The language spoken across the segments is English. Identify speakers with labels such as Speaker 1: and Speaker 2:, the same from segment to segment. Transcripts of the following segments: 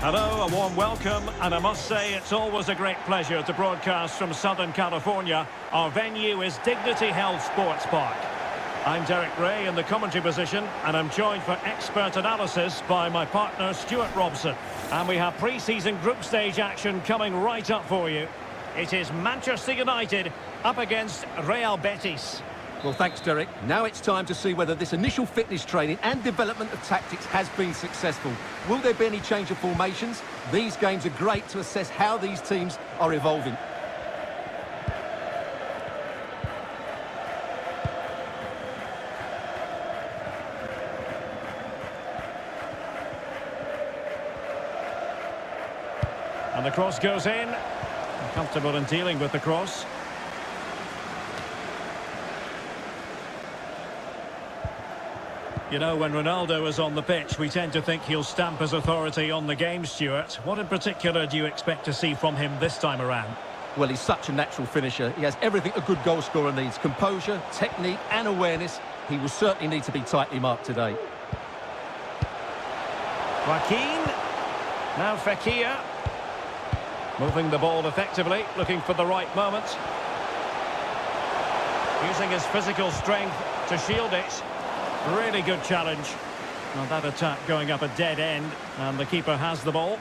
Speaker 1: Hello, a warm welcome, and I must say it's always a great pleasure to broadcast from Southern California. Our venue is Dignity Health Sports Park. I'm Derek Ray in the commentary position, and I'm joined for expert analysis by my partner Stuart Robson. And we have pre-season group stage action coming right up for you. It is Manchester United up against Real Betis.
Speaker 2: Well, thanks, Derek. Now it's time to see whether this initial fitness training and development of tactics has been successful. Will there be any change of formations? These games are great to assess how these teams are evolving.
Speaker 1: And the cross goes in. Comfortable in dealing with the cross. You know, when Ronaldo is on the pitch, we tend to think he'll stamp his authority on the game, Stuart. What in particular do you expect to see from him this time around?
Speaker 2: Well, he's such a natural finisher. He has everything a good goal scorer needs. Composure, technique and awareness. He will certainly need to be tightly marked today.
Speaker 1: Joaquin. Now Fekir. Moving the ball effectively, looking for the right moment. Using his physical strength to shield it. Really good challenge. Well, that attack going up a dead end, and the keeper has the ball.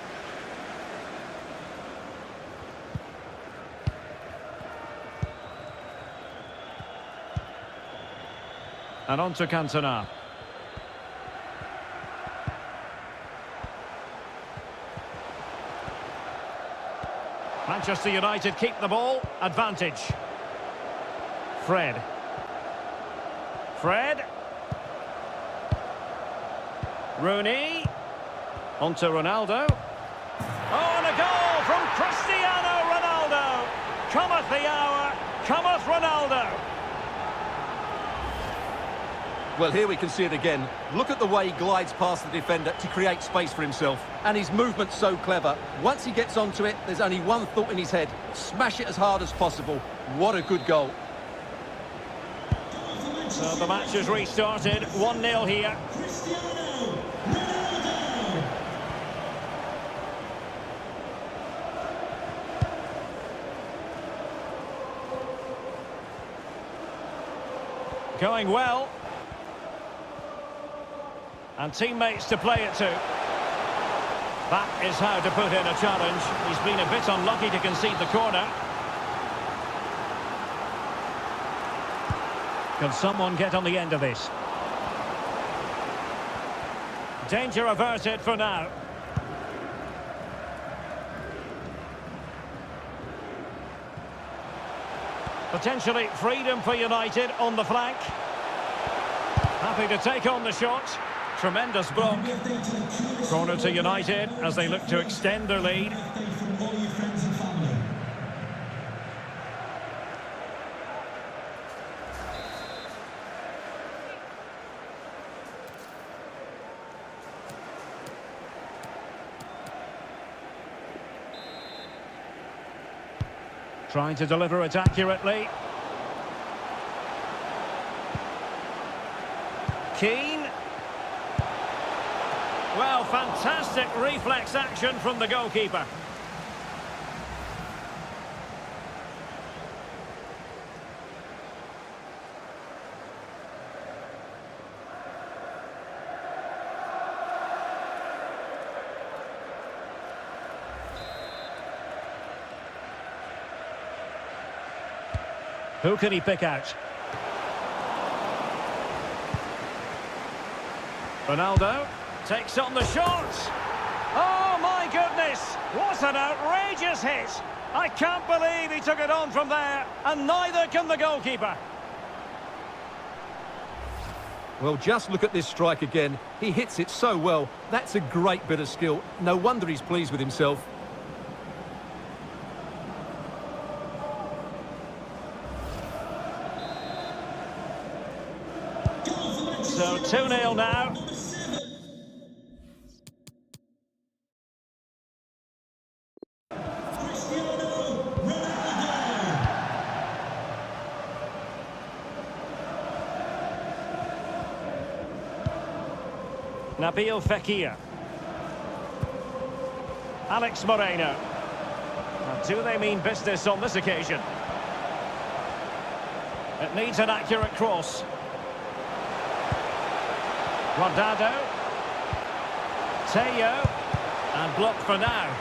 Speaker 1: And on to Cantona. Manchester United keep the ball. Advantage. Fred. Rooney. On to Ronaldo. Oh, and a goal from Cristiano Ronaldo. Cometh the hour, cometh Ronaldo.
Speaker 2: Well, here we can see it again. Look at the way he glides past the defender to create space for himself. And his movement's so clever. Once he gets onto it, there's only one thought in his head. Smash it as hard as possible. What a good goal.
Speaker 1: So the match has restarted. 1-0 here. Going well. And teammates to play it to. That is how to put in a challenge. He's been a bit unlucky to concede the corner. Can someone get on the end of this? Danger averted for now. Potentially freedom for United on the flank. Happy to take on the shot. Tremendous block. Corner to United as they look to extend their lead. Trying to deliver it accurately. Keane. Well, fantastic reflex action from the goalkeeper. Who can he pick out? Ronaldo takes on the shot. Oh, my goodness. What an outrageous hit. I can't believe he took it on from there, and neither can the goalkeeper.
Speaker 2: Well, just look at this strike again. He hits it so well. That's a great bit of skill. No wonder he's pleased with himself.
Speaker 1: So 2-0 now. Nabil Fekir. Alex Moreno. Do they mean business on this occasion? It needs an accurate cross. Ronaldo. Teo. And blocked for now.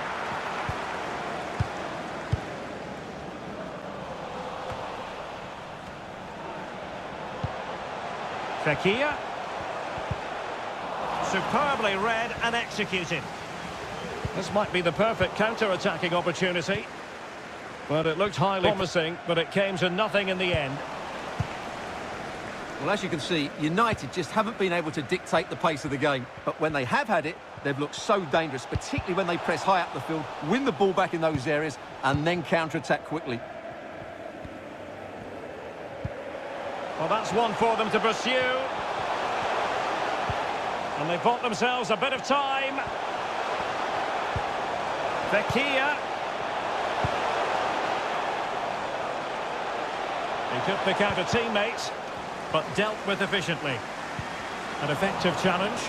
Speaker 1: Fekir. Superbly read and executed. This might be the perfect counter-attacking opportunity. But it looked highly promising, but it came to nothing in the end.
Speaker 2: Well, as you can see, United just haven't been able to dictate the pace of the game. But when they have had it, they've looked so dangerous, particularly when they press high up the field, win the ball back in those areas, and then counter-attack quickly.
Speaker 1: Well, that's one for them to pursue. And they've bought themselves a bit of time. Fekir. He could pick out a teammate, but dealt with efficiently. An effective challenge.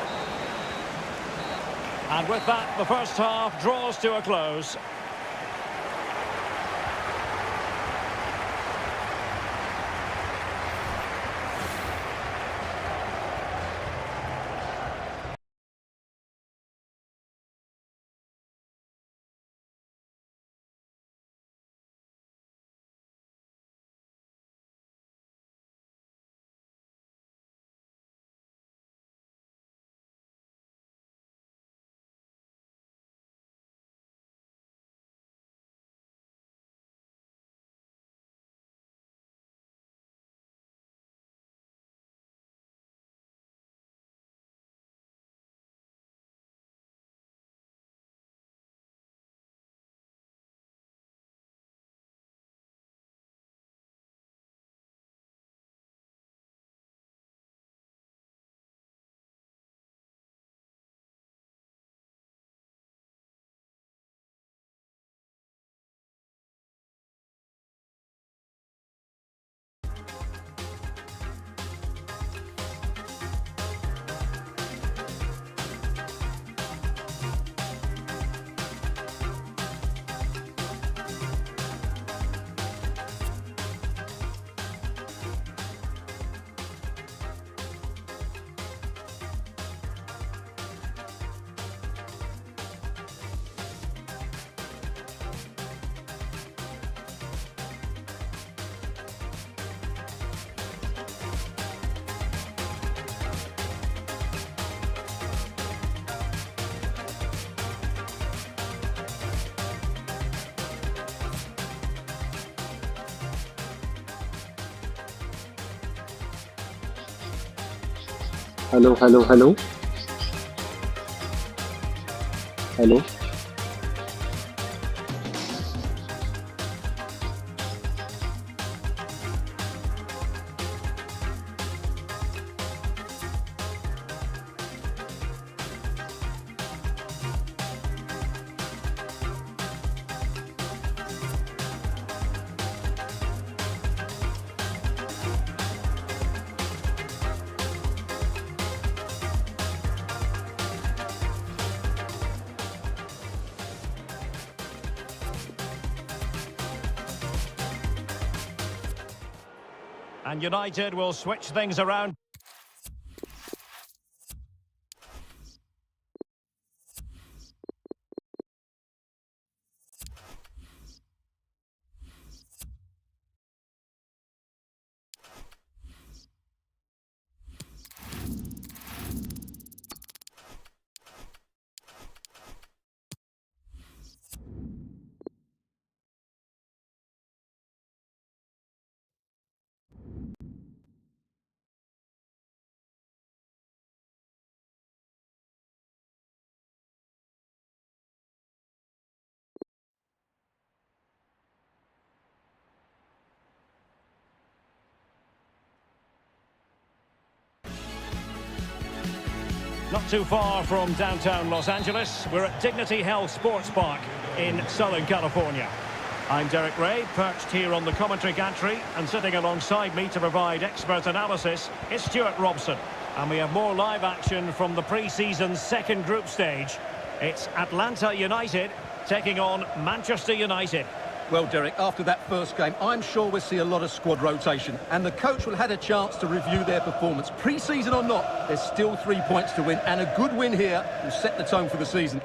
Speaker 1: And with that, the first half draws to a close.
Speaker 3: Hello, hello, hello. Hello.
Speaker 1: And United will switch things around. Not too far from downtown Los Angeles, we're at Dignity Health Sports Park in Southern California. I'm Derek Ray, perched here on the commentary gantry, and sitting alongside me to provide expert analysis is Stuart Robson. And we have more live action from the pre-season second group stage. It's Atlanta United taking on Manchester United.
Speaker 2: Well, Derek, after that first game, I'm sure we'll see a lot of squad rotation, and the coach will have had a chance to review their performance. Pre-season or not, there's still 3 points to win, and a good win here will set the tone for the season.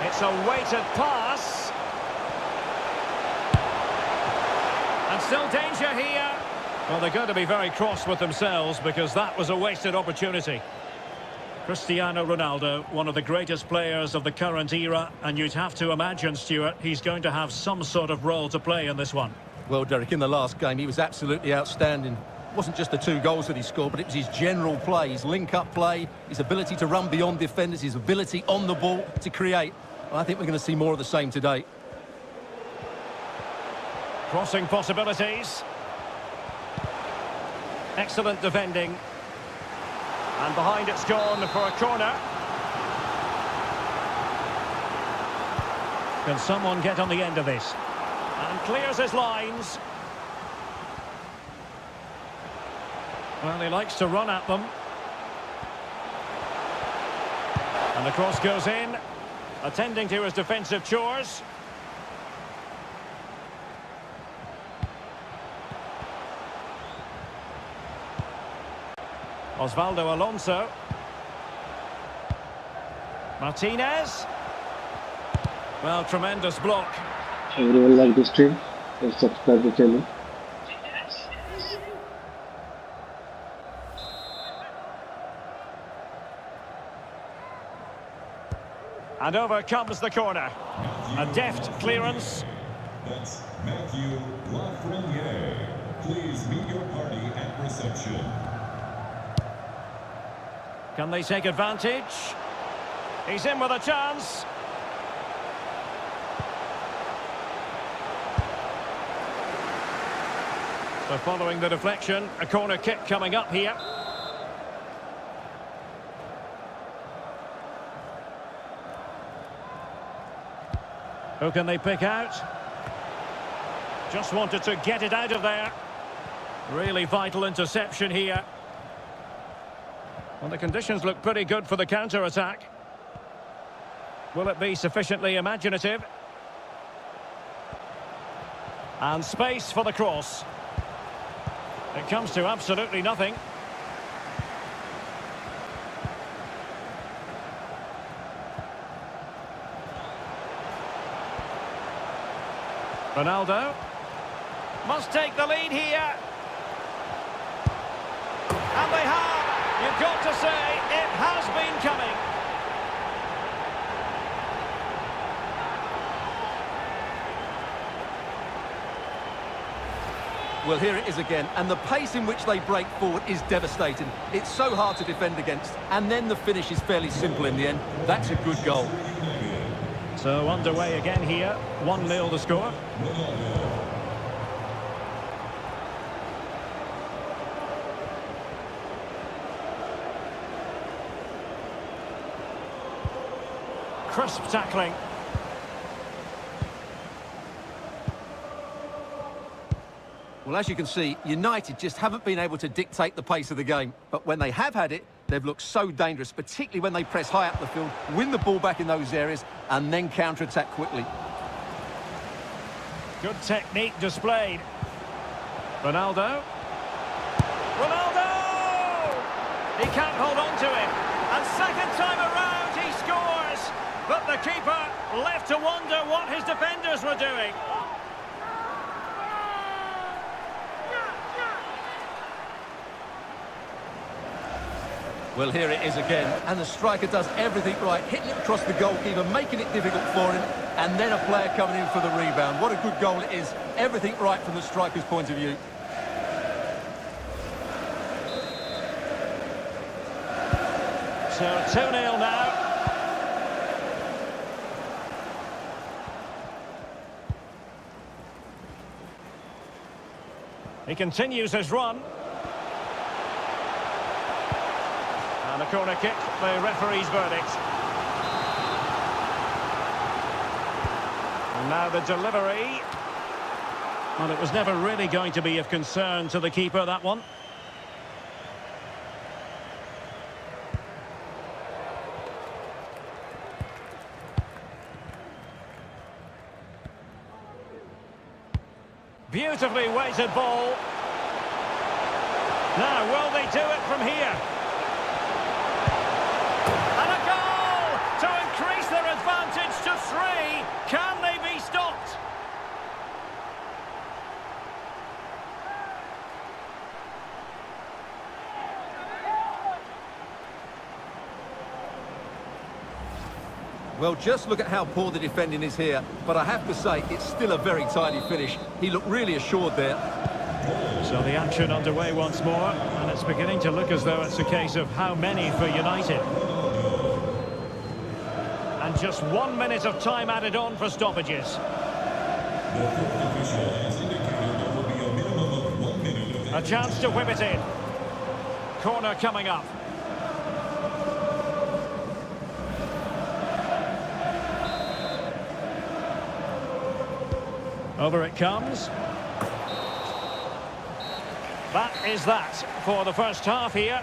Speaker 1: It's a weighted pass. And still danger here. Well, they're going to be very cross with themselves because that was a wasted opportunity. Cristiano Ronaldo, one of the greatest players of the current era, and you'd have to imagine, Stuart, he's going to have some sort of role to play in this one.
Speaker 2: Well, Derek, in the last game, he was absolutely outstanding. It wasn't just the 2 goals that he scored, but it was his general play, his link-up play, his ability to run beyond defenders, his ability on the ball to create. Well, I think we're going to see more of the same today.
Speaker 1: Crossing possibilities. Excellent defending. And behind it's gone for a corner. Can someone get on the end of this? And clears his lines. Well, he likes to run at them. And the cross goes in, attending to his defensive chores. Osvaldo Alonso. Martinez. Well, tremendous block.
Speaker 3: Everyone like this stream, subscribe the channel.
Speaker 1: And over comes the corner. A deft clearance.
Speaker 4: That's Matthew Lafreniere. Please meet your party at reception.
Speaker 1: Can they take advantage? He's in with a chance. So following the deflection, a corner kick coming up here. Who can they pick out? Just wanted to get it out of there. Really vital interception here. Well, the conditions look pretty good for the counter-attack. Will it be sufficiently imaginative? And space for the cross. It comes to absolutely nothing. Ronaldo must take the lead here. And they have. You've got to say, it has been coming.
Speaker 2: Well, here it is again, and the pace in which they break forward is devastating. It's so hard to defend against, and then the finish is fairly simple in the end. That's a good goal.
Speaker 1: So underway again here, 1-0 the score. Crisp tackling.
Speaker 2: Well, as you can see, United just haven't been able to dictate the pace of the game. But when they have had it, they've looked so dangerous, particularly when they press high up the field, win the ball back in those areas, and then counter-attack quickly.
Speaker 1: Good technique displayed. Ronaldo. Ronaldo! He can't hold on to it. And second time around, he scores. But the keeper left to wonder what his defenders were doing.
Speaker 2: Well, here it is again, and the striker does everything right, hitting it across the goalkeeper, making it difficult for him, and then a player coming in for the rebound. What a good goal it is. Everything right from the striker's point of view.
Speaker 1: So 2-0 now. He continues his run. And a corner kick, the referee's verdict. And now the delivery. Well, it was never really going to be of concern to the keeper, that one. Beautifully weighted ball. Now, will they do it from here? And a goal to increase their advantage to 3. Can they be stopped?
Speaker 2: Well, just look at how poor the defending is here. But I have to say, it's still a very tidy finish. He looked really assured there.
Speaker 1: So the action underway once more, and it's beginning to look as though it's a case of how many for United. And just 1 minute of time added on for stoppages.
Speaker 4: The fourth official has indicated there will be a minimum of 1 minute of
Speaker 1: A chance to whip it in. Corner coming up. Over it comes. That is that for the first half here.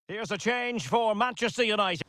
Speaker 1: Here's a change for Manchester United.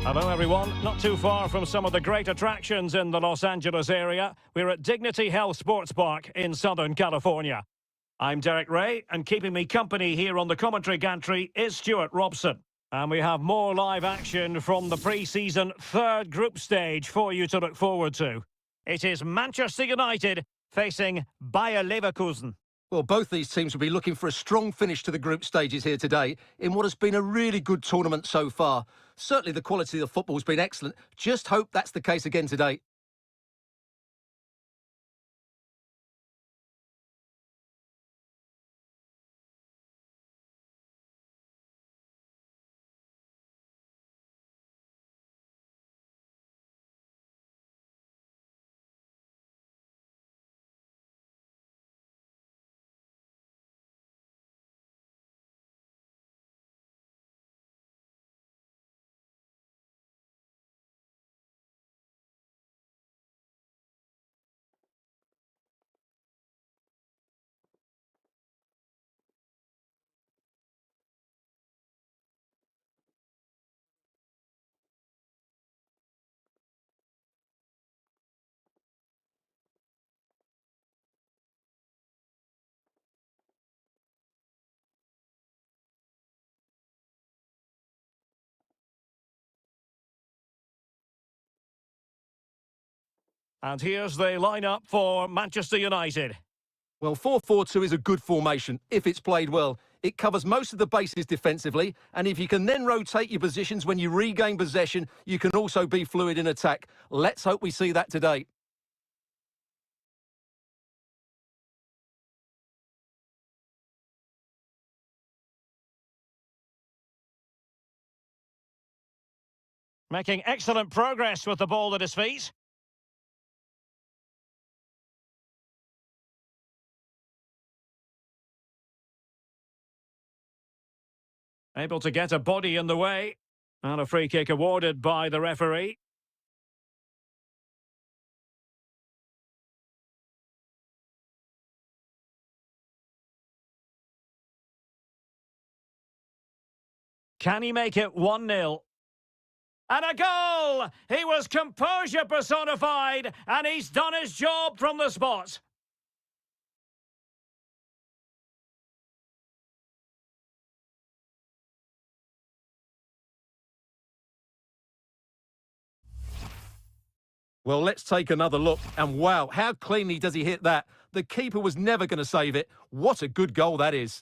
Speaker 1: Hello everyone, not too far from some of the great attractions in the Los Angeles area. We're at Dignity Health Sports Park in Southern California. I'm Derek Ray, and keeping me company here on the commentary gantry is Stuart Robson. And we have more live action from the pre-season third group stage for you to look forward to. It is Manchester United facing Bayer Leverkusen.
Speaker 2: Well, both these teams will be looking for a strong finish to the group stages here today in what has been a really good tournament so far. Certainly the quality of the football has been excellent. Just hope that's the case again today.
Speaker 1: And here's the lineup for Manchester United.
Speaker 2: Well, 4-4-2 is a good formation if it's played well. It covers most of the bases defensively, and if you can then rotate your positions when you regain possession, you can also be fluid in attack. Let's hope we see that today.
Speaker 1: Making excellent progress with the ball at his feet. Able to get a body in the way. And a free kick awarded by the referee. Can he make it 1-0? And a goal! He was composure personified, and he's done his job from the spot.
Speaker 2: Well, let's take another look. And wow, how cleanly does he hit that? The keeper was never going to save it. What a good goal that is.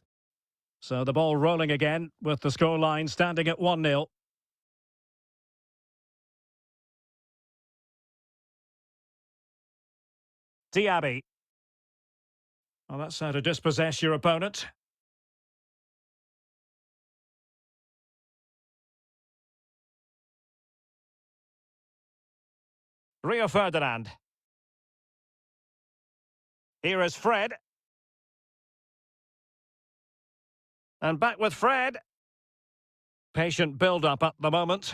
Speaker 1: So the ball rolling again, with the scoreline standing at 1-0. Diaby. Well, that's how to dispossess your opponent. Rio Ferdinand. Here is Fred. And back with Fred. Patient build-up at the moment.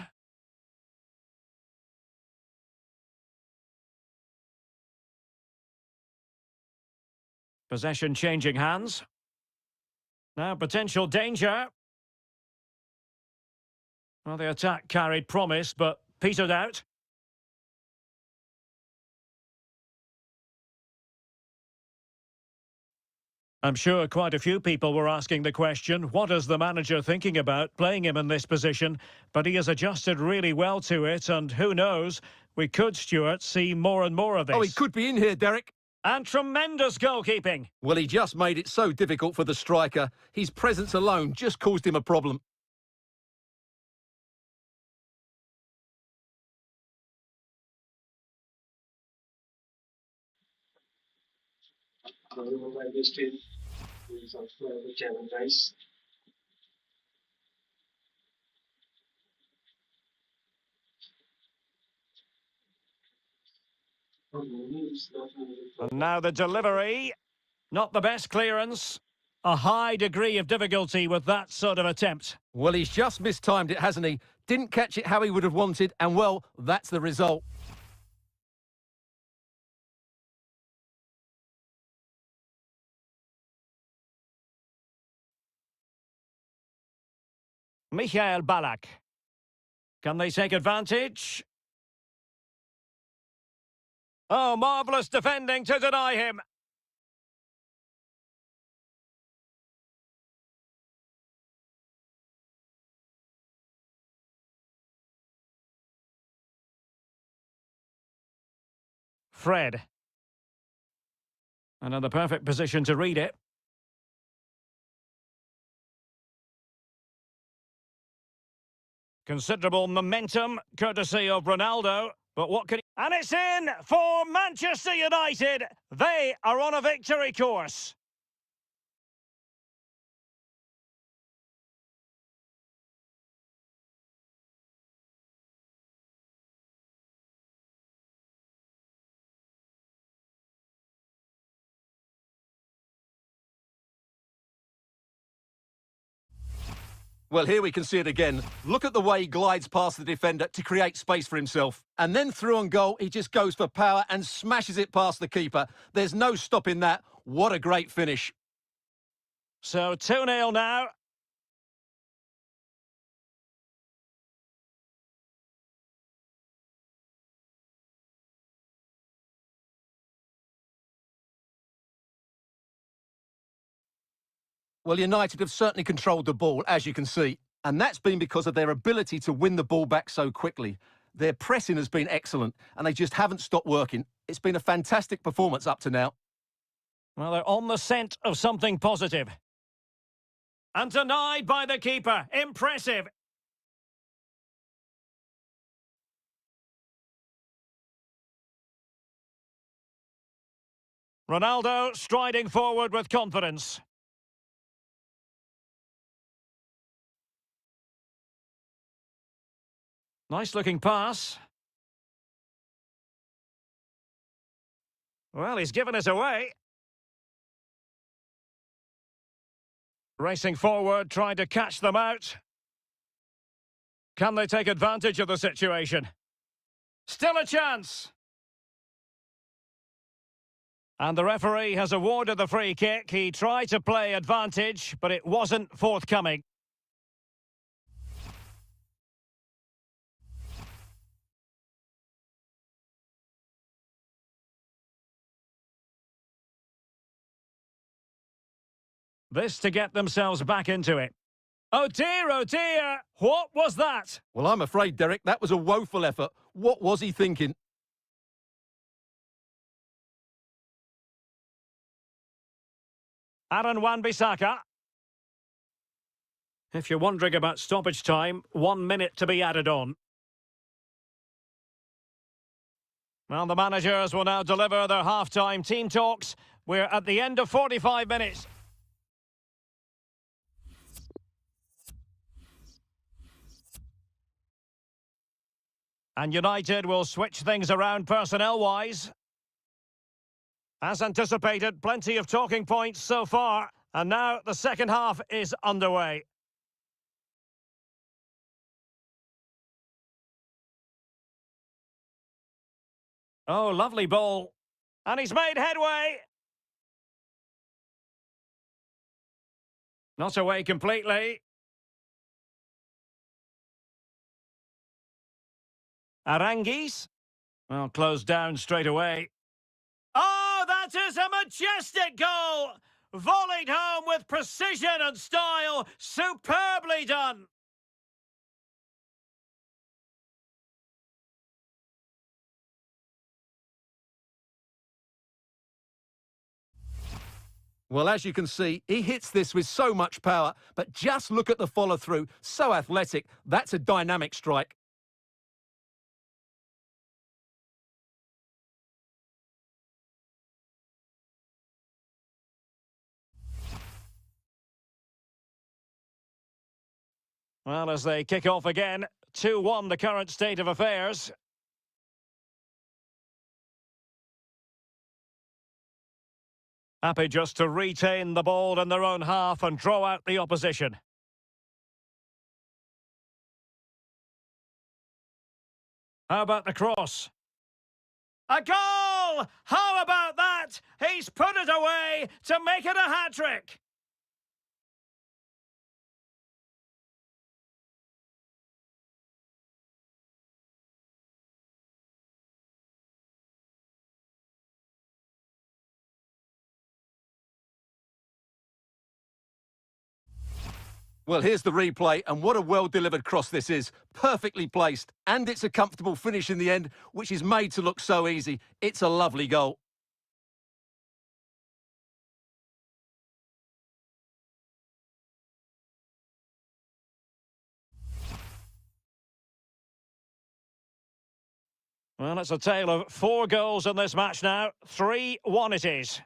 Speaker 1: Possession changing hands. Now potential danger. Well, the attack carried promise, but petered out. I'm sure quite a few people were asking the question, what is the manager thinking about playing him in this position? But he has adjusted really well to it, and who knows, we could, Stuart, see more and more of this.
Speaker 2: Oh, he could be in here, Derek.
Speaker 1: And tremendous goalkeeping.
Speaker 2: Well, he just made it so difficult for the striker. His presence alone just caused him a problem.
Speaker 3: By this team is also the challenge guys.
Speaker 1: And now the delivery. Not the best clearance. A high degree of difficulty with that sort of attempt.
Speaker 2: Well, he's just mistimed it, hasn't he? Didn't catch it how he would have wanted, and well, that's the result.
Speaker 1: Michael Ballack. Can they take advantage? Oh, marvellous defending to deny him. Fred. Another perfect position to read it. Considerable momentum, courtesy of Ronaldo. But what can he... And it's in for Manchester United. They are on a victory course.
Speaker 2: Well, here we can see it again. Look at the way he glides past the defender to create space for himself. And then through on goal, he just goes for power and smashes it past the keeper. There's no stopping that. What a great finish.
Speaker 1: So 2-0 now.
Speaker 2: Well, United have certainly controlled the ball, as you can see. And that's been because of their ability to win the ball back so quickly. Their pressing has been excellent, and they just haven't stopped working. It's been a fantastic performance up to now.
Speaker 1: Well, they're on the scent of something positive. And denied by the keeper. Impressive. Ronaldo striding forward with confidence. Nice looking pass. Well, he's given us away. Racing forward, trying to catch them out. Can they take advantage of the situation? Still a chance. And the referee has awarded the free kick. He tried to play advantage, but it wasn't forthcoming. This to get themselves back into it. Oh dear, what was that?
Speaker 2: Well, I'm afraid, Derek, that was a woeful effort. What was he thinking?
Speaker 1: Aaron Wan-Bissaka. If you're wondering about stoppage time, 1 minute to be added on. Well, the managers will now deliver their half-time team talks. We're at the end of 45 minutes. And United will switch things around personnel-wise. As anticipated, plenty of talking points so far. And now the second half is underway. Oh, lovely ball. And he's made headway. Not away completely. Aranguis. Well, closed down straight away. Oh, that is a majestic goal! Volleyed home with precision and style. Superbly done.
Speaker 2: Well, as you can see, he hits this with so much power, but just look at the follow-through. So athletic. That's a dynamic strike.
Speaker 1: Well, as they kick off again, 2-1 the current state of affairs. Happy just to retain the ball in their own half and draw out the opposition. How about the cross? A goal! How about that? He's put it away to make it a hat-trick.
Speaker 2: Well, here's the replay, and what a well-delivered cross this is. Perfectly placed, and it's a comfortable finish in the end, which is made to look so easy. It's a lovely goal.
Speaker 1: Well, it's a tale of 4 goals in this match now. 3-1 it is.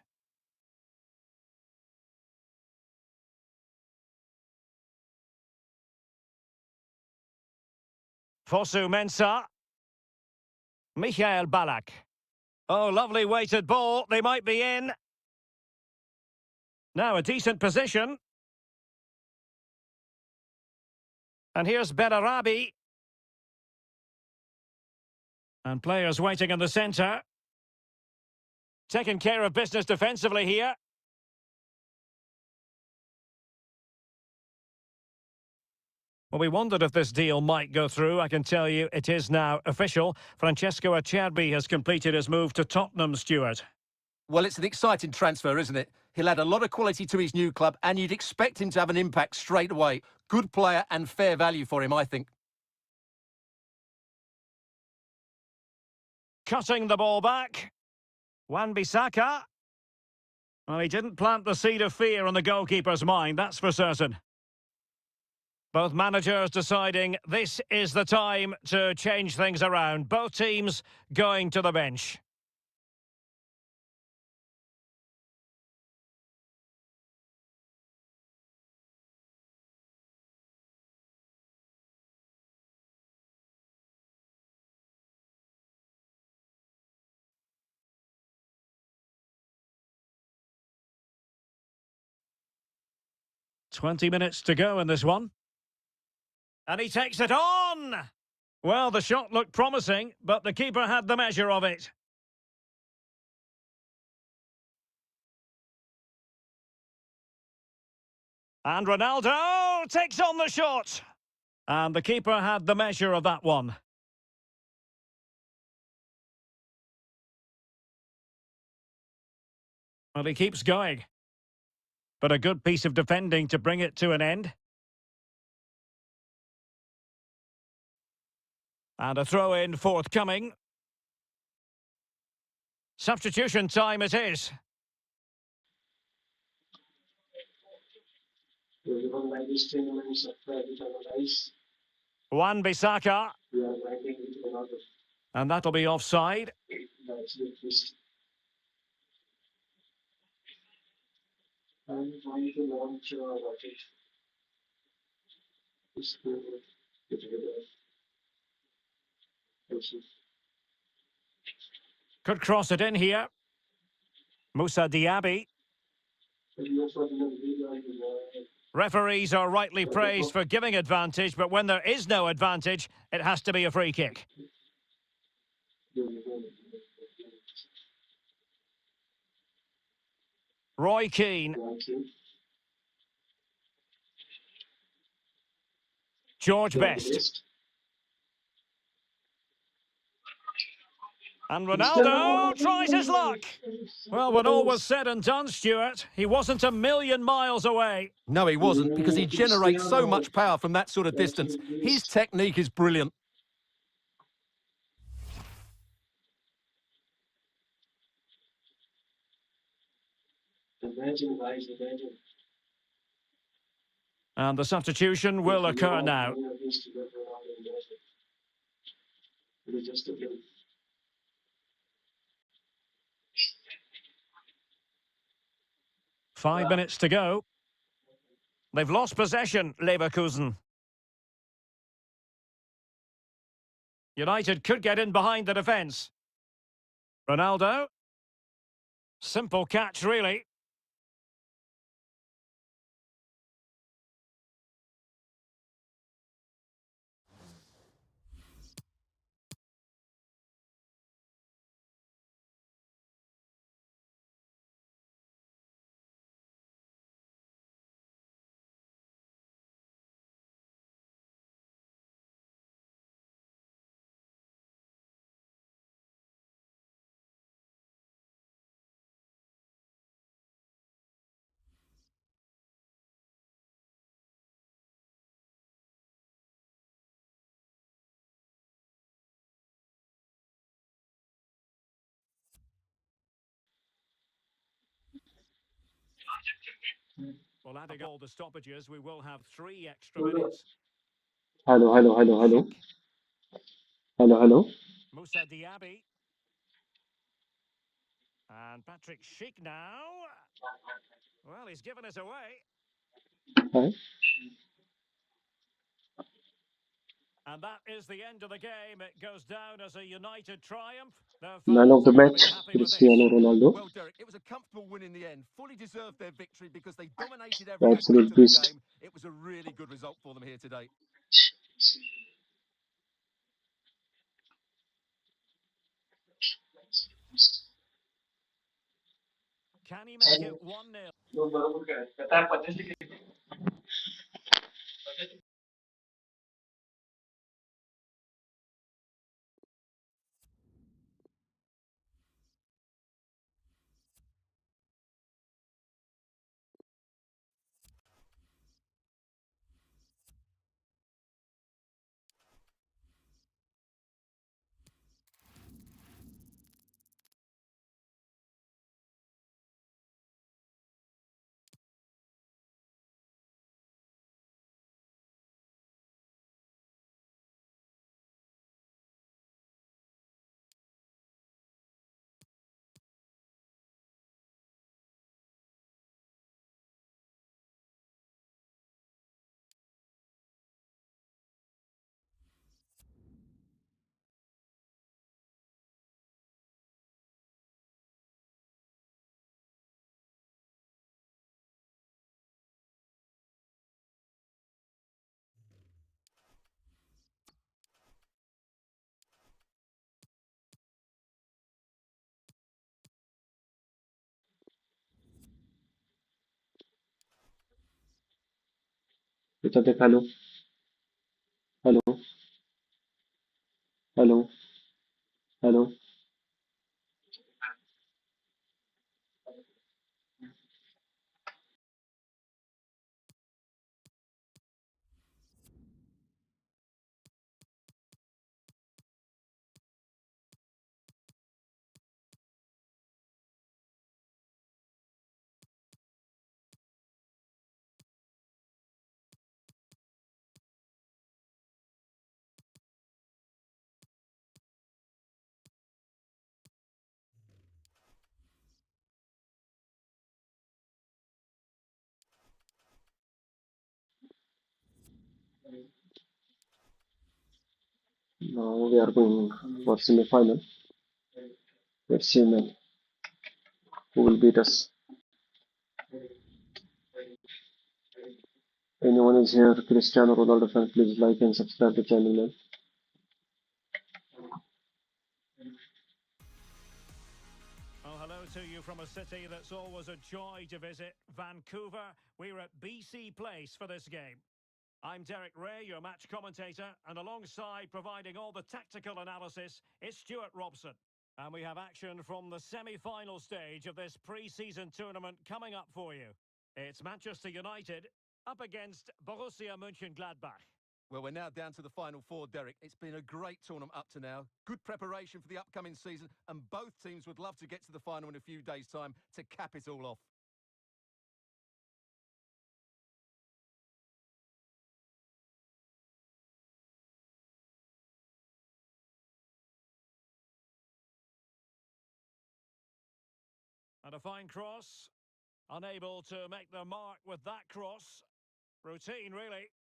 Speaker 1: Fosu Mensah. Michael Ballack. Oh, lovely weighted ball. They might be in. Now a decent position. And here's Benarabi. And players waiting in the centre. Taking care of business defensively here. Well, we wondered if this deal might go through. I can tell you it is now official. Francesco Acerbi has completed his move to Tottenham, Stuart.
Speaker 2: Well, it's an exciting transfer, isn't it? He'll add a lot of quality to his new club, and you'd expect him to have an impact straight away. Good player and fair value for him, I think.
Speaker 1: Cutting the ball back. Wan-Bissaka. Well, he didn't plant the seed of fear in the goalkeeper's mind, that's for certain. Both managers deciding this is the time to change things around. Both teams going to the bench. "20 minutes to go in this one. And he takes it on! Well, the shot looked promising, but the keeper had the measure of it. And Ronaldo takes on the shot. And the keeper had the measure of that one. Well, he keeps going. But a good piece of defending to bring it to an end. And a throw-in forthcoming. Substitution time it is.
Speaker 3: Everyone like this stream and subscribe to our guys.
Speaker 1: Wan-Bissaka.
Speaker 3: We are writing with Ronaldo.
Speaker 1: And that'll be offside.
Speaker 3: That's the twist. I'm trying to launch a rocket. It's good.
Speaker 1: Could cross it in here. Moussa Diaby. Referees are rightly praised for giving advantage, but when there is no advantage, it has to be a free kick. Roy Keane. George Best. And Ronaldo tries his luck. Well, when all was said and done, Stuart, he wasn't a million miles away.
Speaker 2: No, he wasn't, because he generates so much power from that sort of distance. His technique is brilliant.
Speaker 3: Imagine, guys, imagine.
Speaker 1: And the substitution will occur now.
Speaker 3: Just a bit.
Speaker 1: 5 minutes to go. They've lost possession, Leverkusen. United could get in behind the defence. Ronaldo. Simple catch, really. Well, adding all the stoppages, we will have 3 extra minutes.
Speaker 3: Hello, hello, hello, hello. Hello, hello.
Speaker 1: Moussa Diaby. And Patrick Schick now. Well, he's given us away.
Speaker 3: Hi.
Speaker 1: And that is the end of the game. It goes down as a United triumph. Their
Speaker 3: Man of
Speaker 1: fans
Speaker 3: the
Speaker 1: are going to
Speaker 3: match,
Speaker 1: be happy with this.
Speaker 3: Cristiano Ronaldo.
Speaker 2: Well, Derek, it was a comfortable win in the end. Fully deserved their victory because they dominated every
Speaker 3: Absolute
Speaker 2: aspect of the
Speaker 3: beast.
Speaker 2: game. It was a really good result for them here today.
Speaker 1: Can he make it 1-0?
Speaker 3: এটা দেখ hello hello hello hello Now we are going for semi-final. Let's see, man, who will beat us. Anyone is here, Cristiano Ronaldo fan, please like and subscribe the channel, man.
Speaker 1: Well, hello to you from a city that's always a joy to visit, Vancouver. We're at BC Place for this game. I'm Derek Ray, your match commentator, and alongside providing all the tactical analysis is Stuart Robson. And we have action from the semi-final stage of this pre-season tournament coming up for you. It's Manchester United up against Borussia Mönchengladbach.
Speaker 2: Well, we're now down to the final four, Derek. It's been a great tournament up to now. Good preparation for the upcoming season, and both teams would love to get to the final in a few days' time to cap it all off.
Speaker 1: And a fine cross. Unable to make the mark with that cross. Routine, really.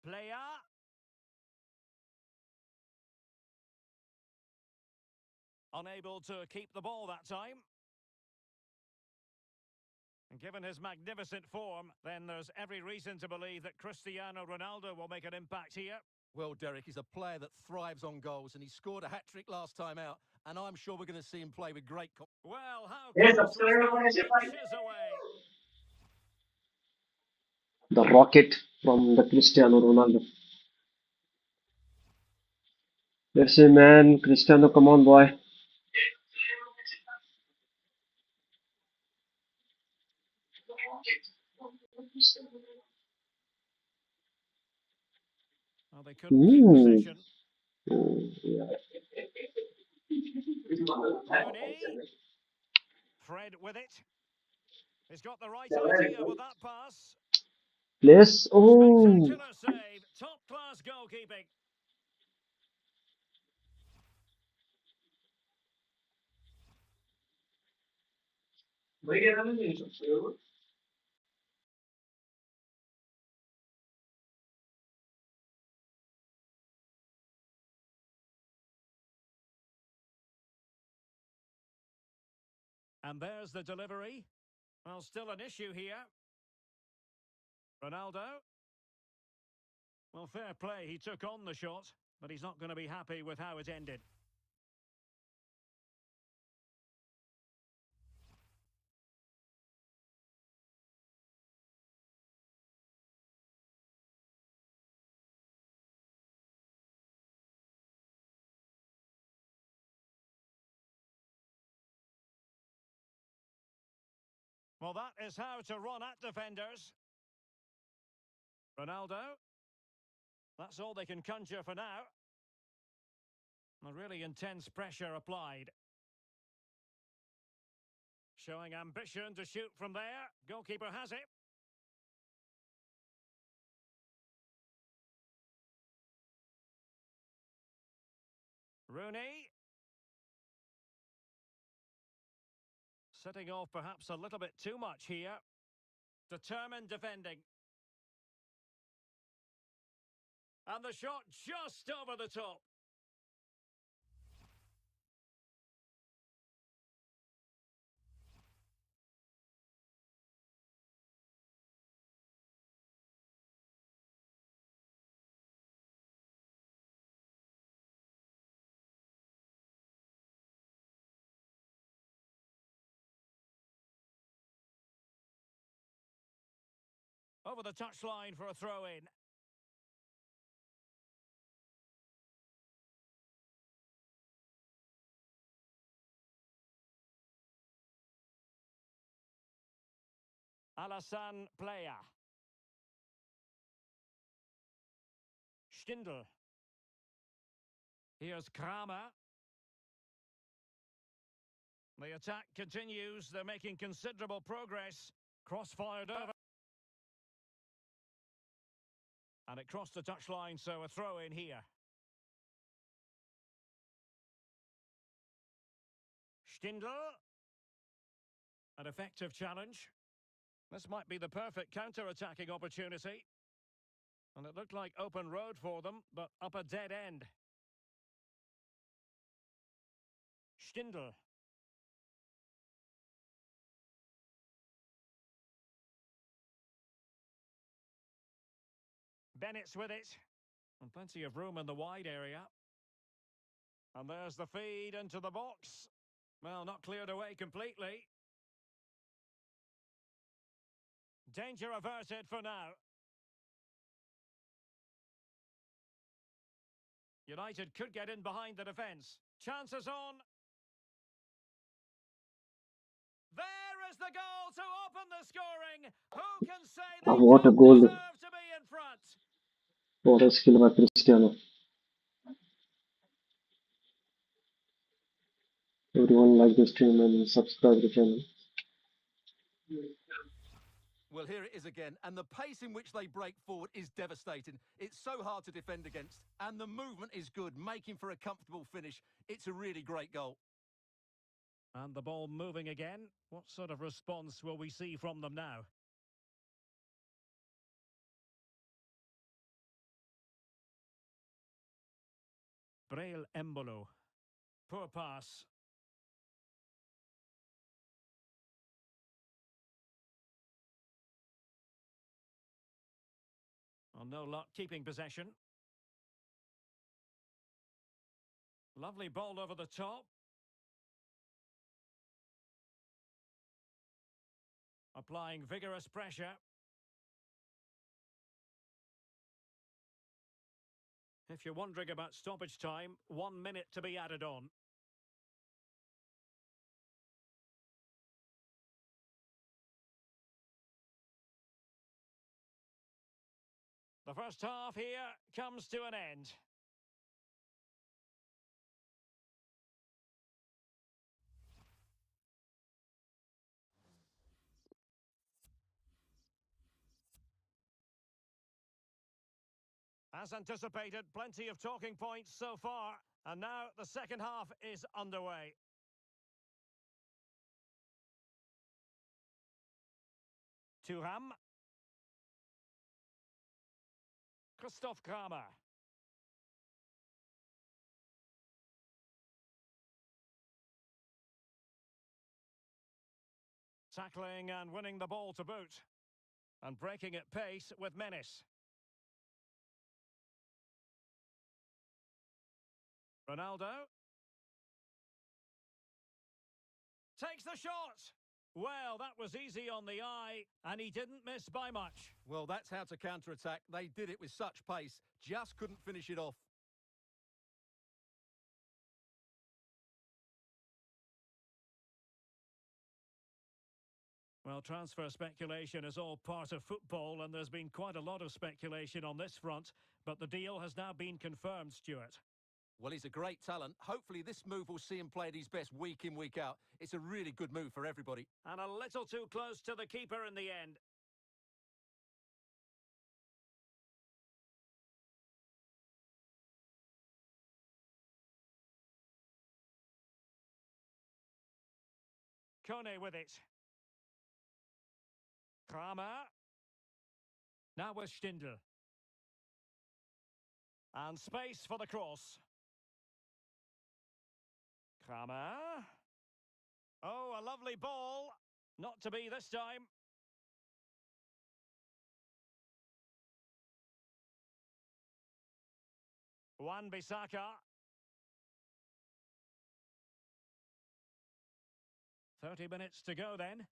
Speaker 1: Player. Unable to keep the ball that time. And given his magnificent form, then there's every reason to believe that Cristiano Ronaldo will make an impact here.
Speaker 2: Well, Derek, he's a player that thrives on goals, and he scored a hat-trick last time out, and I'm sure we're going to see him play with great
Speaker 1: Well, how close was that? Inches away.
Speaker 3: The rocket from the Cristiano Ronaldo. Let's see, man, Cristiano, come on, boy.
Speaker 1: Well, they couldn't keep
Speaker 3: Ooh.
Speaker 1: possession.
Speaker 3: Yeah.
Speaker 1: Rooney. Fred with it. He's got the right idea with that pass.
Speaker 3: Place. Oh.
Speaker 1: Spectacular save. Top-class goalkeeping. And there's the delivery. Well, still an issue here. Ronaldo. Well, fair play. He took on the shot, but he's not going to be happy with how it ended. Well, that is how to run at defenders. Ronaldo. That's all they can conjure for now. A really intense pressure applied. Showing ambition to shoot from there. Goalkeeper has it. Rooney. Setting off perhaps a little bit too much here. Determined defending. And the shot just over the top. Over the touchline for a throw-in. Alassane Plea. Stindl. Here's Kramer. The attack continues. They're making considerable progress. Cross-fired over. And it crossed the touchline, so a throw-in here. Stindl. An effective challenge. This might be the perfect counter-attacking opportunity. And it looked like open road for them, but up a dead end. Stindl. Bennett's with it. And plenty of room in the wide area. And there's the feed into the box. Well, not cleared away completely. Danger averted for now. United could get in behind the defence. Chances on. There is the goal to open the scoring. Who can say they
Speaker 3: What a
Speaker 1: don't
Speaker 3: goal.
Speaker 1: deserve to be in front?
Speaker 3: What a skill by Cristiano. Everyone like this stream and subscribe to the channel.
Speaker 2: Well, here it is again, and the pace in which they break forward is devastating. It's so hard to defend against, and the movement is good, making for a comfortable finish. It's a really great goal.
Speaker 1: And the ball moving again. What sort of response will we see from them now? Braille Embolo. Poor pass. Oh, no luck keeping possession. Lovely ball over the top. Applying vigorous pressure. If you're wondering about stoppage time, 1 minute to be added on. The first half here comes to an end. As anticipated, plenty of talking points so far. And now the second half is underway. Thuram. Christoph Kramer. Tackling and winning the ball to boot. And breaking at pace with menace. Ronaldo. Takes the shot. Well, that was easy on the eye, and he didn't miss by much.
Speaker 2: Well, that's how to counter-attack. They did it with such pace, just couldn't finish it off.
Speaker 1: Well, transfer speculation is all part of football, and there's been quite a lot of speculation on this front, but the deal has now been confirmed, Stuart.
Speaker 2: Well, he's a great talent. Hopefully this move will see him play at his best week in, week out. It's a really good move for everybody.
Speaker 1: And a little too close to the keeper in the end. Kone with it. Kramer. Now with Stindl. And space for the cross. Kramer. Oh, a lovely ball. Not to be this time. Wan-Bissaka. 30 minutes to go then.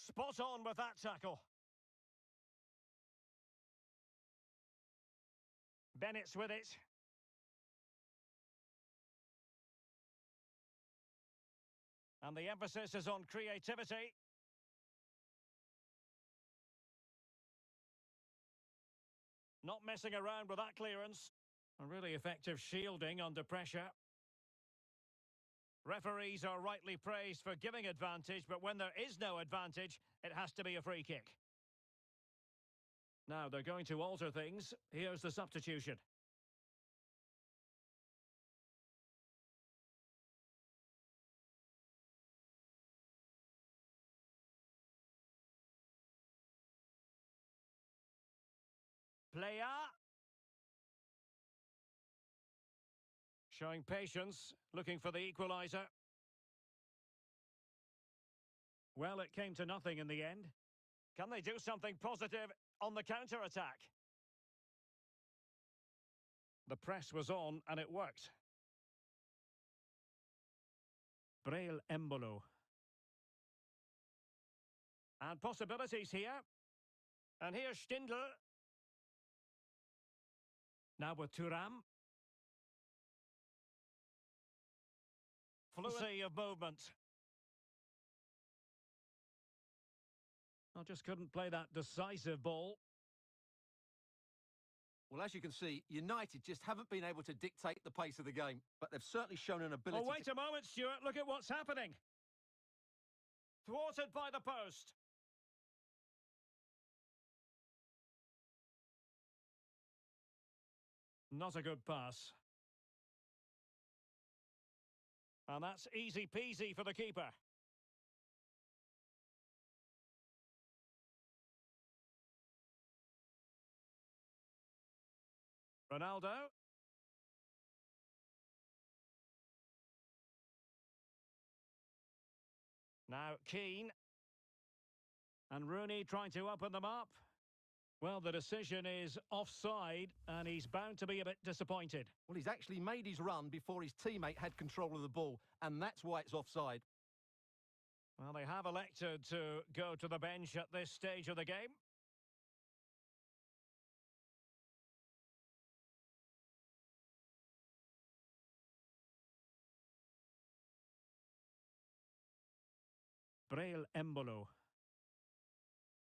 Speaker 1: Spot on with that tackle. Bennett's with it. And the emphasis is on creativity. Not messing around with that clearance. A really effective shielding under pressure. Referees are rightly praised for giving advantage, but when there is no advantage, it has to be a free kick. Now they're going to alter things. Here's the substitution. Player. Showing patience, looking for the equaliser. Well, it came to nothing in the end. Can they do something positive on the counter-attack? The press was on and it worked. Braille Embolo. And possibilities here. And here's Stindl. Now with Thuram. Fluency of movement. I just couldn't play that decisive ball.
Speaker 2: Well, as you can see, United just haven't been able to dictate the pace of the game, but they've certainly shown an ability
Speaker 1: Oh, wait a moment, Stuart. Look at what's happening. Thwarted by the post. Not a good pass. And that's easy peasy for the keeper. Ronaldo. Now Keane. And Rooney trying to open them up. Well, the decision is offside, and he's bound to be a bit disappointed.
Speaker 2: Well, he's actually made his run before his teammate had control of the ball, and that's why it's offside.
Speaker 1: Well, they have elected to go to the bench at this stage of the game. Braille Embolo.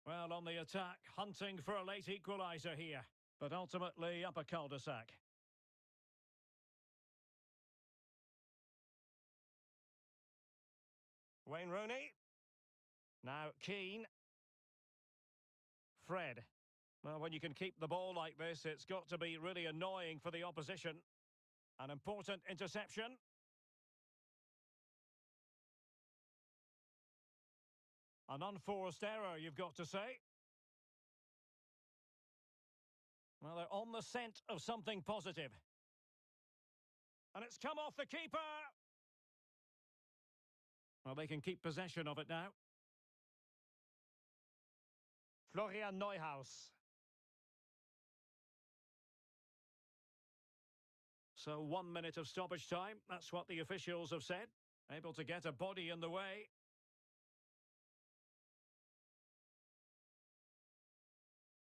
Speaker 1: Well, on the attack, hunting for a late equaliser here, but ultimately up a cul-de-sac. Wayne Rooney. Now Keane. Fred. Well, when you can keep the ball like this, it's got to be really annoying for the opposition. An important interception. An unforced error, you've got to say. Well, they're on the scent of something positive. And it's come off the keeper. Well, they can keep possession of it now. Florian Neuhaus. So 1 minute of stoppage time. That's what the officials have said. Able to get a body in the way.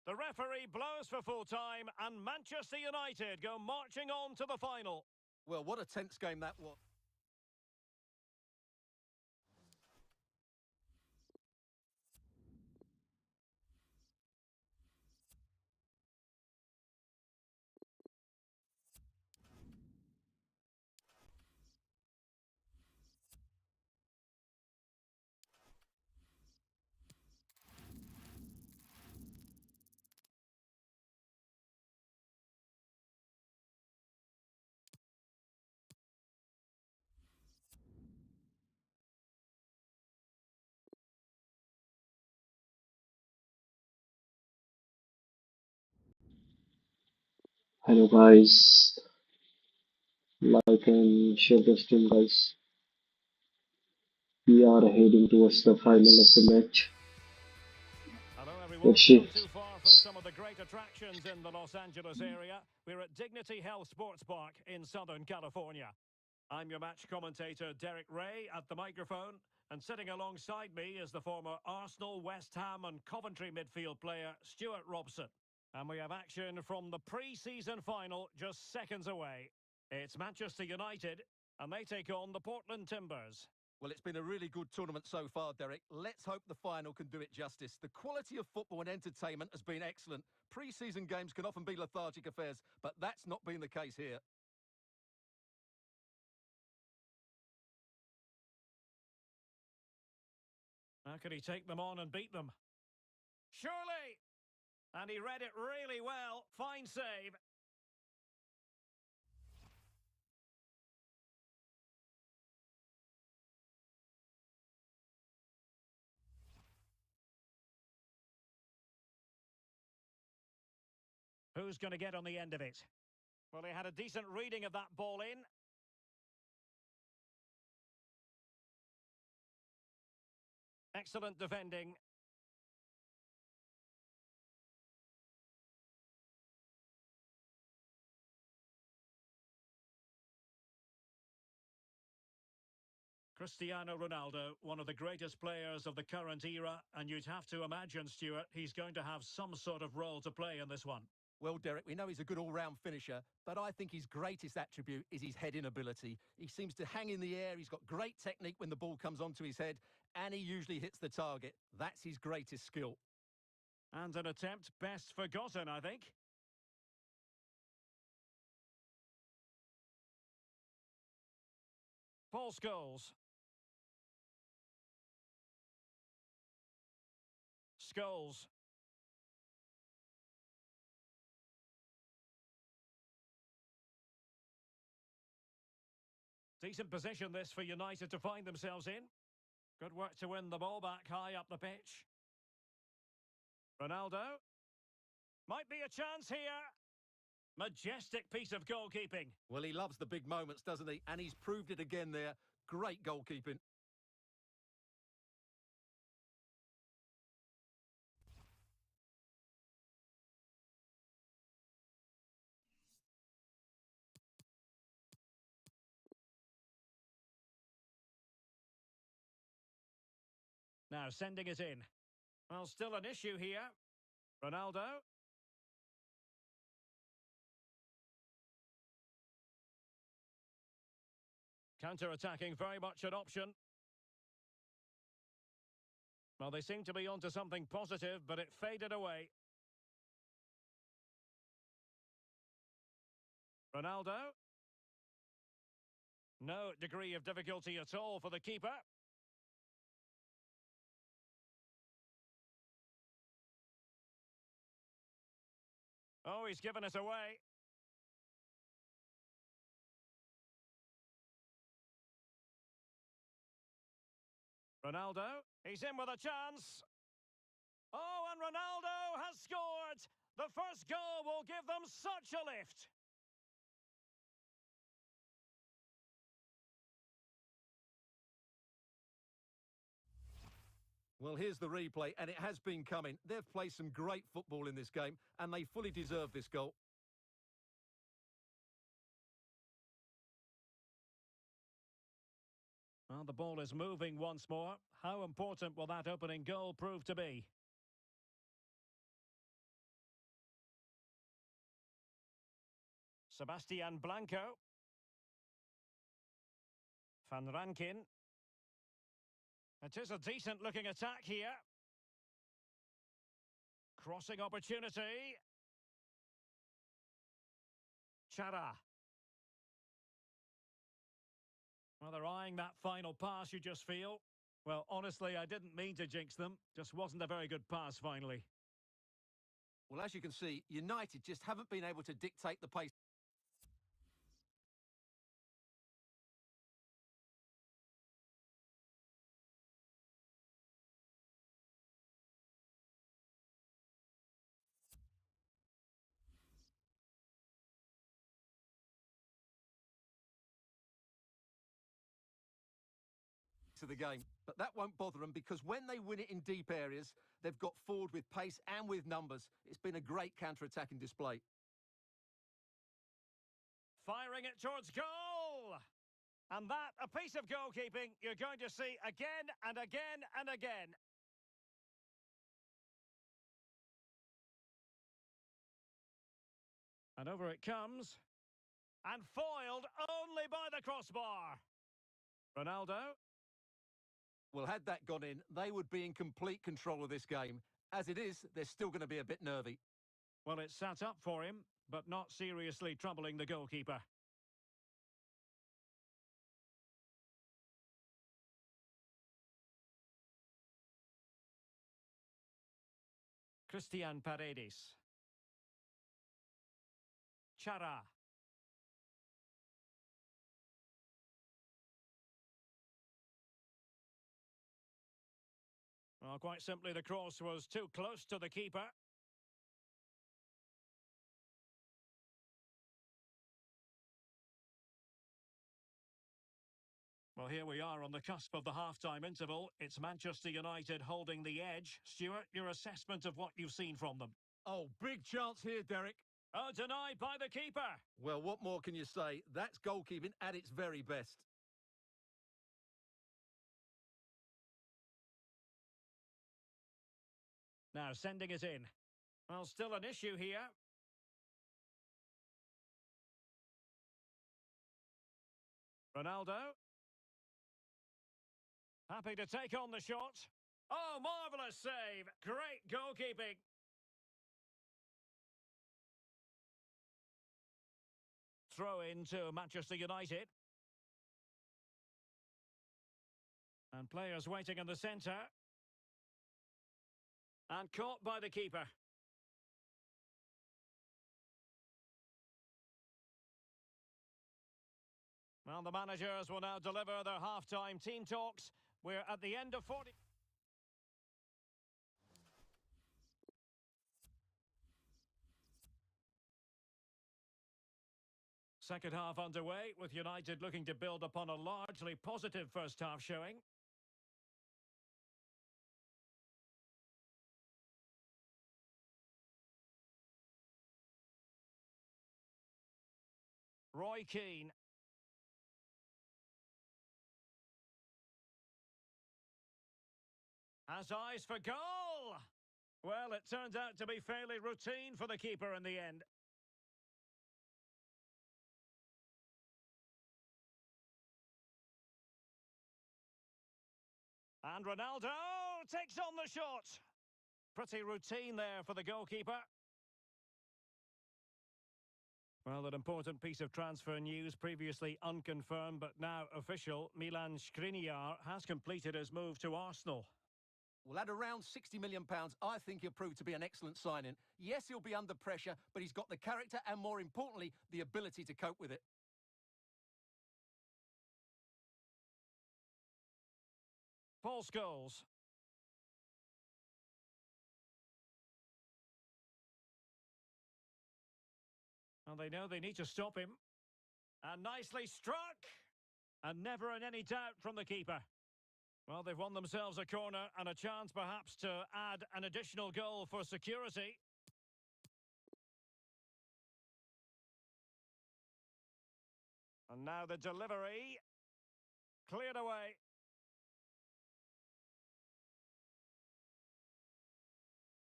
Speaker 1: The referee blows for full time, and Manchester United go marching on to the final.
Speaker 2: Well, what a tense game that was.
Speaker 3: Hello guys, like and share the stream guys. We are heading towards the final of the match.
Speaker 1: Hello everyone,
Speaker 3: Let's see.
Speaker 1: not too far from some of the great attractions in the Los Angeles area. We're at Dignity Health Sports Park in Southern California. I'm your match commentator, Derek Ray, at the microphone. And sitting alongside me is the former Arsenal, West Ham and Coventry midfield player, Stuart Robson. And we have action from the pre-season final just seconds away. It's Manchester United, and they take on the Portland Timbers.
Speaker 2: Well, it's been a really good tournament so far, Derek. Let's hope the final can do it justice. The quality of football and entertainment has been excellent. Pre-season games can often be lethargic affairs, but that's not been the case here.
Speaker 1: How could he take them on and beat them? Surely! And he read it really well. Fine save. Who's going to get on the end of it? Well, he had a decent reading of that ball in. Excellent defending. Cristiano Ronaldo, one of the greatest players of the current era, and you'd have to imagine, Stuart, he's going to have some sort of role to play in this one.
Speaker 2: Well, Derek, we know he's a good all-round finisher, but I think his greatest attribute is his heading ability. He seems to hang in the air, he's got great technique when the ball comes onto his head, and he usually hits the target. That's his greatest skill.
Speaker 1: And an attempt best forgotten, I think. Paul Scholes. Scholes. Decent position this for United to find themselves in. Good work to win the ball back high up the pitch. Ronaldo. Might be a chance here. Majestic piece of goalkeeping.
Speaker 2: Well, he loves the big moments, doesn't he? And he's proved it again there. Great goalkeeping.
Speaker 1: Now sending it in. Well, still an issue here. Ronaldo. Counter-attacking, very much an option. Well, they seem to be onto something positive, but it faded away. Ronaldo. No degree of difficulty at all for the keeper. Oh, he's given it away. Ronaldo, he's in with a chance. Oh, and Ronaldo has scored. The first goal will give them such a lift.
Speaker 2: Well, here's the replay, and it has been coming. They've played some great football in this game, and they fully deserve this goal.
Speaker 1: Well, the ball is moving once more. How important will that opening goal prove to be? Sebastian Blanco. Van Rankin. It is a decent-looking attack here. Crossing opportunity. Chara. Well, they're eyeing that final pass, you just feel. Well, honestly, I didn't mean to jinx them. Just wasn't a very good pass, finally.
Speaker 2: Well, as you can see, United just haven't been able to dictate the pace to the game. But that won't bother them because when they win it in deep areas, they've got forward with pace and with numbers. It's been a great counter-attacking display.
Speaker 1: Firing it towards goal! And that, a piece of goalkeeping you're going to see again and again and again. And over it comes. And foiled only by the crossbar. Ronaldo.
Speaker 2: Well, had that gone in, they would be in complete control of this game. As it is, they're still going to be a bit nervy.
Speaker 1: Well, it's sat up for him, but not seriously troubling the goalkeeper. Christian Paredes. Chara. Well, quite simply, the cross was too close to the keeper. Well, here we are on the cusp of the half-time interval. It's Manchester United holding the edge. Stuart, your assessment of what you've seen from them?
Speaker 2: Oh, big chance here, Derek.
Speaker 1: Oh, denied by the keeper.
Speaker 2: Well, what more can you say? That's goalkeeping at its very best.
Speaker 1: Now sending it in. Well, still an issue here. Ronaldo. Happy to take on the shot. Oh, marvellous save. Great goalkeeping. Throw in to Manchester United. And players waiting in the centre. And caught by the keeper. Well, the managers will now deliver their half-time team talks. We're at the end of 40... Second half underway, with United looking to build upon a largely positive first half showing. Roy Keane. Has eyes for goal! Well, it turns out to be fairly routine for the keeper in the end. And Ronaldo takes on the shot. Pretty routine there for the goalkeeper. Well, an important piece of transfer news, previously unconfirmed but now official. Milan Skriniar has completed his move to Arsenal.
Speaker 2: Well, at around £60 million, I think he'll prove to be an excellent signing. Yes, he'll be under pressure, but he's got the character and, more importantly, the ability to cope with it.
Speaker 1: Paul Scholes. Well, they know they need to stop him. And nicely struck. And never in any doubt from the keeper. Well, they've won themselves a corner and a chance perhaps to add an additional goal for security. And now the delivery. Cleared away.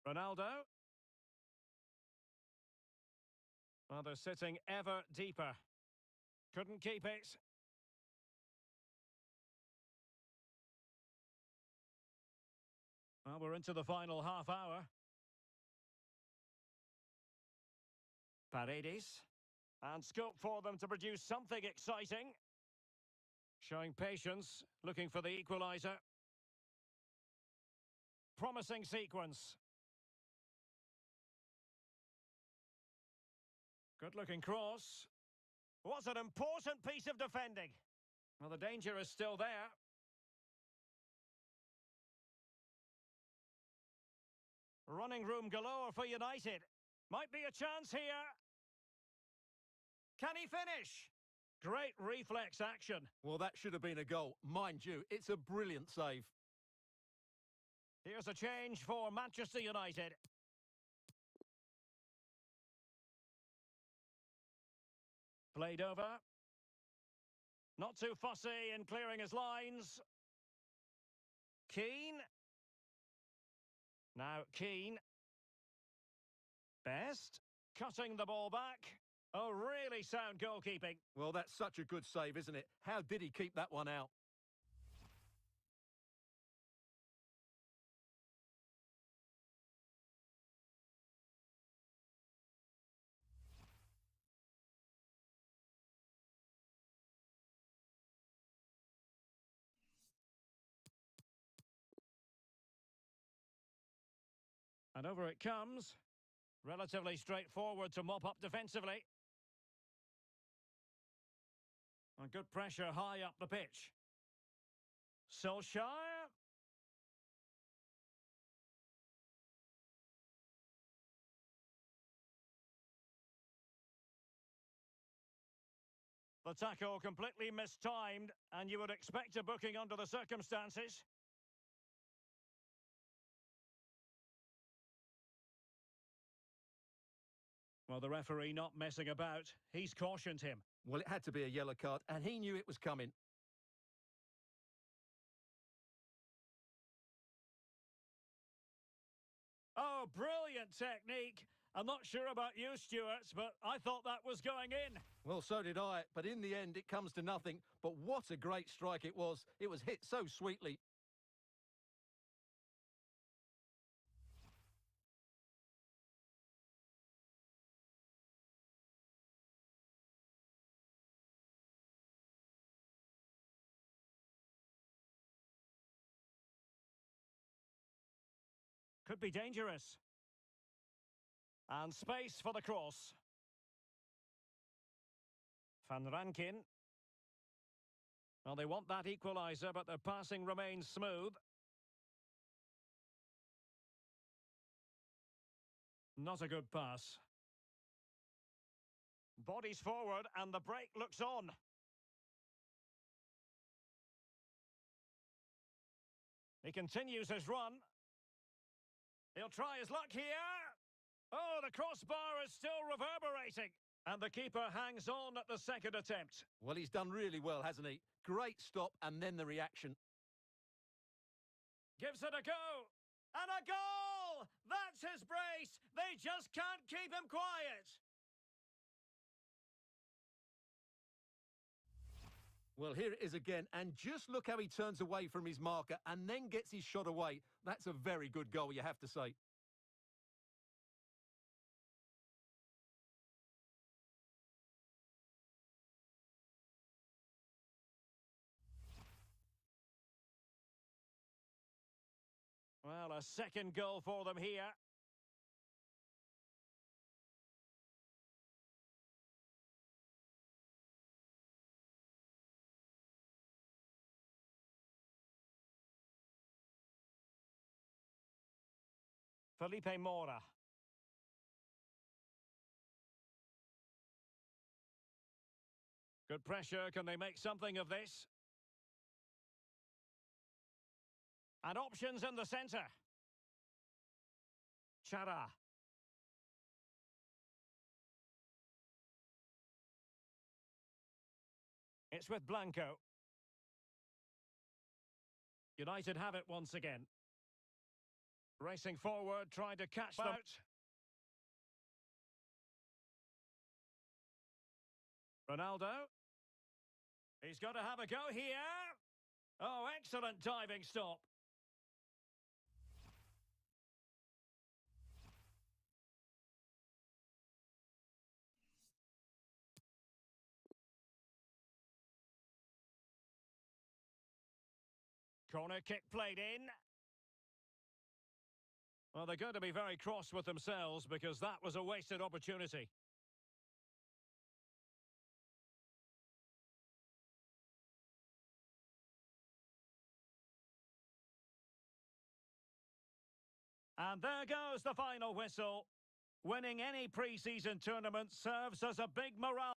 Speaker 1: Ronaldo. Well, they're sitting ever deeper. Couldn't keep it. Well, we're into the final half hour. Paredes. And scope for them to produce something exciting. Showing patience, looking for the equaliser. Promising sequence. Good-looking cross. What an important piece of defending. Well, the danger is still there. Running room galore for United. Might be a chance here. Can he finish? Great reflex action.
Speaker 2: Well, that should have been a goal. Mind you, it's a brilliant save.
Speaker 1: Here's a change for Manchester United. Played over. Not too fussy in clearing his lines. Keane. Now Keane. Best. Cutting the ball back. Oh, really sound goalkeeping.
Speaker 2: Well, that's such a good save, isn't it? How did he keep that one out?
Speaker 1: And over it comes. Relatively straightforward to mop up defensively. And good pressure high up the pitch. Solskjaer. The tackle completely mistimed, and you would expect a booking under the circumstances. Well, the referee not messing about. He's cautioned him.
Speaker 2: Well, it had to be a yellow card, and he knew it was coming.
Speaker 1: Oh, brilliant technique. I'm not sure about you, Stuart, but I thought that was going in.
Speaker 2: Well, so did I, but in the end, it comes to nothing. But what a great strike it was. It was hit so sweetly.
Speaker 1: Could be dangerous. And space for the cross. Van Rankin. Well, they want that equaliser, but their passing remains smooth. Not a good pass. Bodies forward, and the break looks on. He continues his run. He'll try his luck here. Oh, the crossbar is still reverberating. And the keeper hangs on at the second attempt.
Speaker 2: Well, he's done really well, hasn't he? Great stop, and then the reaction.
Speaker 1: Gives it a go. And a goal! That's his brace. They just can't keep him quiet.
Speaker 2: Well, here it is again, and just look how he turns away from his marker and then gets his shot away. That's a very good goal, you have to say.
Speaker 1: Well, a second goal for them here. Felipe Mora. Good pressure. Can they make something of this? And options in the centre. Chara. It's with Blanco. United have it once again. Racing forward, trying to catch them out. Ronaldo. He's got to have a go here. Oh, excellent diving stop. Corner kick played in. Well, they're going to be very cross with themselves because that was a wasted opportunity. And there goes the final whistle. Winning any pre-season tournament serves as a big morale.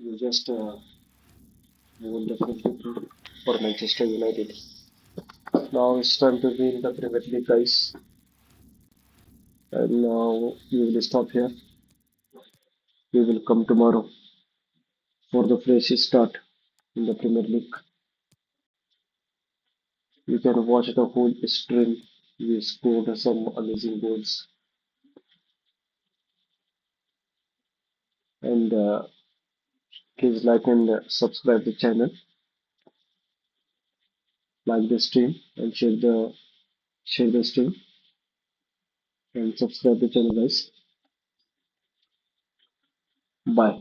Speaker 3: You just won definitely for Manchester United. Now it's time to win the Premier League, guys. And now we will stop here. We will come tomorrow for the fresh start in the Premier League. You can watch the whole stream. We scored some amazing goals. And please like and subscribe the channel, like the stream, and share the stream and subscribe the channel, guys. Bye.